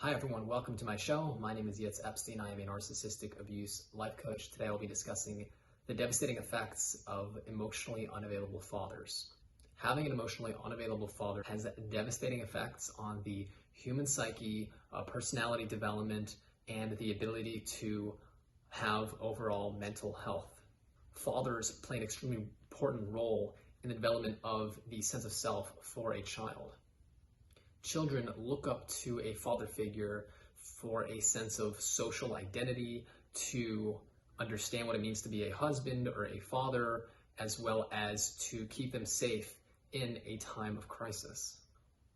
Hi everyone, welcome to my show. My name is Yitz. I am a narcissistic abuse life coach. Today I'll be discussing the devastating effects of emotionally unavailable fathers. Having an emotionally unavailable father has devastating effects on the human psyche, personality development, and the ability to have overall mental health. Fathers play an extremely important role in the development of the sense of self for a child. Children look up to a father figure for a sense of social identity, to understand what it means to be a husband or a father, as well as to keep them safe in a time of crisis.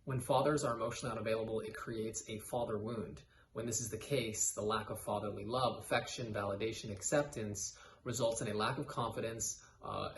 When fathers are emotionally unavailable, it creates a father wound. When this is the case, the lack of fatherly love, affection, validation, acceptance results in a lack of confidence,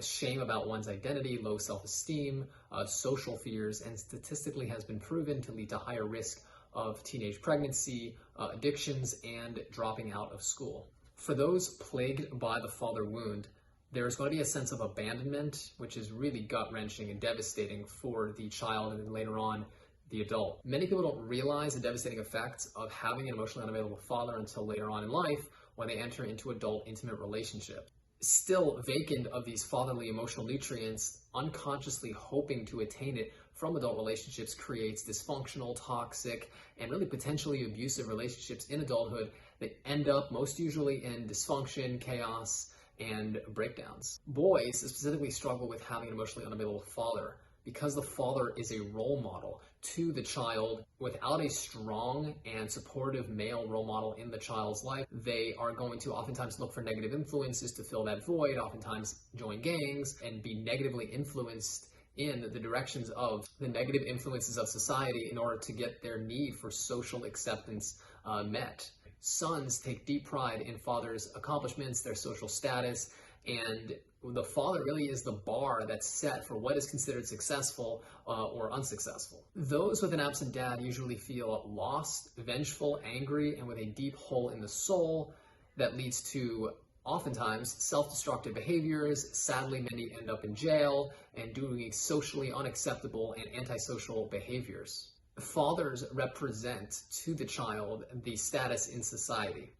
shame about one's identity, low self-esteem, social fears, and statistically has been proven to lead to higher risk of teenage pregnancy, addictions, and dropping out of school. For those plagued by the father wound, there's going to be a sense of abandonment, which is really gut-wrenching and devastating for the child and then later on the adult. Many people don't realize the devastating effects of having an emotionally unavailable father until later on in life when they enter into adult intimate relationship. Still vacant of these fatherly emotional nutrients, unconsciously hoping to attain it from adult relationships creates dysfunctional, toxic, and really potentially abusive relationships in adulthood that end up most usually in dysfunction, chaos, and breakdowns. Boys specifically struggle with having an emotionally unavailable father because the father is a role model to the child. Without a strong and supportive male role model in the child's life, they are going to oftentimes look for negative influences to fill that void, oftentimes join gangs, and be negatively influenced in the directions of the negative influences of society in order to get their need for social acceptance met. Sons take deep pride in fathers' accomplishments, their social status, and the father really is the bar that's set for what is considered successful or unsuccessful. Those with an absent dad usually feel lost, vengeful, angry, and with a deep hole in the soul that leads to oftentimes self-destructive behaviors. Sadly, many end up in jail and doing socially unacceptable and antisocial behaviors. Fathers represent to the child the status in society.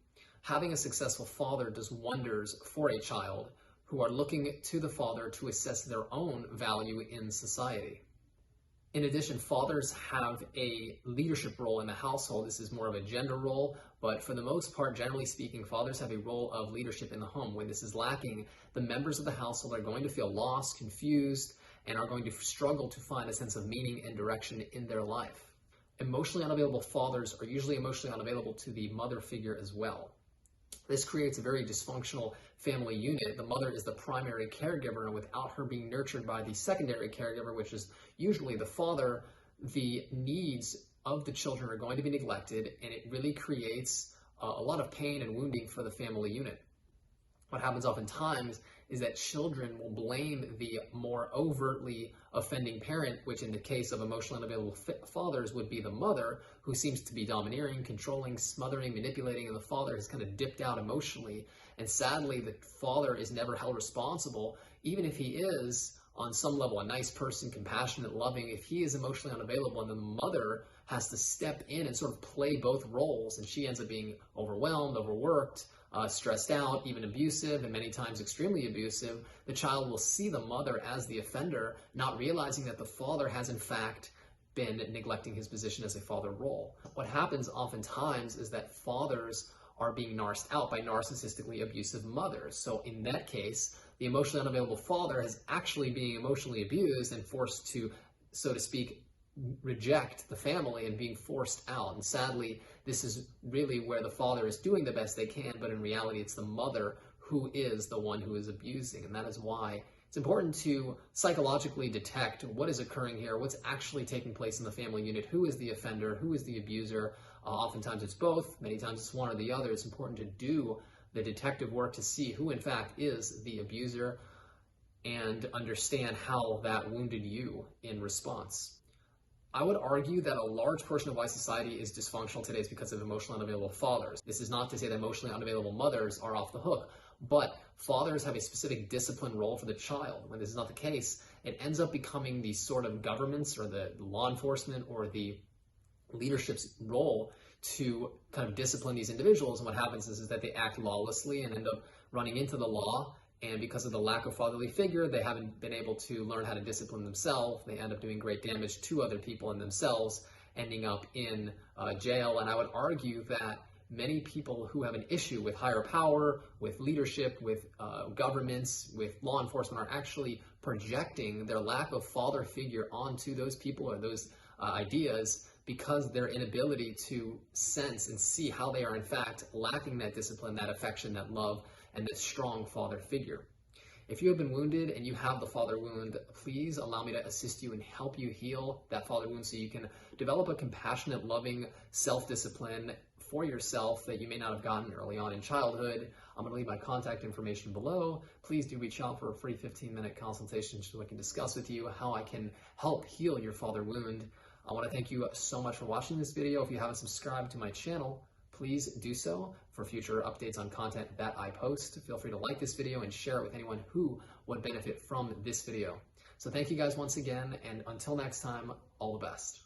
Having a successful father does wonders for a child who are looking to the father to assess their own value in society. In addition, fathers have a leadership role in the household. This is more of a gender role, but for the most part, generally speaking, fathers have a role of leadership in the home. When this is lacking, the members of the household are going to feel lost, confused, and are going to struggle to find a sense of meaning and direction in their life. Emotionally unavailable fathers are usually emotionally unavailable to the mother figure as well. This creates a very dysfunctional family unit. The mother is the primary caregiver, and without her being nurtured by the secondary caregiver, which is usually the father, the needs of the children are going to be neglected, and it really creates a lot of pain and wounding for the family unit. What happens oftentimes is that children will blame the more overtly offending parent, which in the case of emotionally unavailable fathers would be the mother, who seems to be domineering, controlling, smothering, manipulating, and the father has kind of dipped out emotionally. And sadly, the father is never held responsible, even if he is on some level a nice person, compassionate, loving. If he is emotionally unavailable and the mother has to step in and sort of play both roles, and she ends up being overwhelmed, overworked, stressed out, even abusive, and many times extremely abusive, the child will see the mother as the offender, not realizing that the father has in fact been neglecting his position as a father role. What happens oftentimes is that fathers are being narced out by narcissistically abusive mothers. So in that case, the emotionally unavailable father is actually being emotionally abused and forced to, so to speak, reject the family and being forced out. And sadly, this is really where the father is doing the best they can, but in reality, it's the mother who is the one who is abusing. And that is why it's important to psychologically detect what is occurring here, what's actually taking place in the family unit, who is the offender, who is the abuser. Oftentimes it's both, many times it's one or the other. It's important to do the detective work to see who in fact is the abuser and understand how that wounded you in response. I would argue that a large portion of why society is dysfunctional today is because of emotionally unavailable fathers. This is not to say that emotionally unavailable mothers are off the hook, but fathers have a specific discipline role for the child. When this is not the case, it ends up becoming the sort of government's or the law enforcement or the leadership's role to kind of discipline these individuals. And what happens is that they act lawlessly and end up running into the law. And because of the lack of fatherly figure, they haven't been able to learn how to discipline themselves. They end up doing great damage to other people and themselves, ending up in jail. And I would argue that many people who have an issue with higher power, with leadership, with governments, with law enforcement are actually projecting their lack of father figure onto those people or those ideas, because their inability to sense and see how they are in fact lacking that discipline, that affection, that love, and that strong father figure. If you have been wounded and you have the father wound, please allow me to assist you and help you heal that father wound so you can develop a compassionate, loving self-discipline for yourself that you may not have gotten early on in childhood. I'm going to leave my contact information below. Please do reach out for a free 15-minute consultation so I can discuss with you how I can help heal your father wound. I want to thank you so much for watching this video. If you haven't subscribed to my channel, please do so for future updates on content that I post. Feel free to like this video and share it with anyone who would benefit from this video. So thank you guys once again, and until next time, all the best.